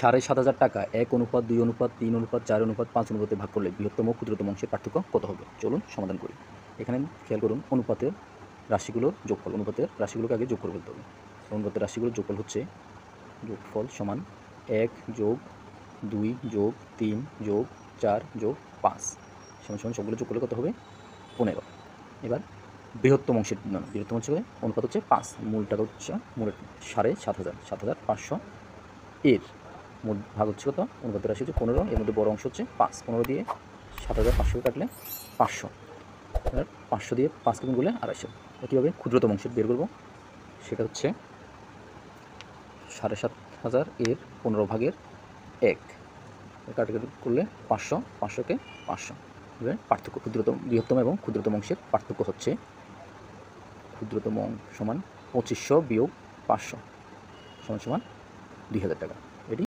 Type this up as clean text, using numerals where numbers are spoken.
7,500 টাকা 1:2:3:4:5 অনুপাতে ভাগ করলে বৃহত্তম ও ক্ষুদ্রতম অংশের পার্থক্য কত হবে? চলুন সমাধান করি। এখানে খেয়াল করুন, অনুপাতের রাশিগুলোর যোগফল, অনুপাতের রাশিগুলোকে আগে যোগ করে ফেলতে হবে। অনুপাতের রাশিগুলোর যোগফল হচ্ছে, যোগফল সমান 1 + 2 + 3 + 4 + 5 সমান সবগুলো যোগ করলে কত হবে? 15। এবার বৃহত্তম অংশের বৃহত্তম অংশের অনুপাত হচ্ছে 5, মূলটাকে হচ্ছে মূলের 7,500, 7,500 এর মোট ভাগ হচ্ছে কত? অনুপাতের রাশি হচ্ছে 15, এর মধ্যে বড় অংশ হচ্ছে 5, 15 দিয়ে 7,500 কাটলে 500, এবার 500 দিয়ে 5 গুণ করলে 250। কীভাবে ক্ষুদ্রতম অংশের বের করবো? সেটা হচ্ছে 7,500 এর 15 ভাগের 1 কাটাকাটি করলে 500, 500কে 500। এবার পার্থক্য, বৃহত্তম এবং ক্ষুদ্রতম অংশের পার্থক্য হচ্ছে, ক্ষুদ্রতম সমান 2500 - 500 সমান 2000 টাকা।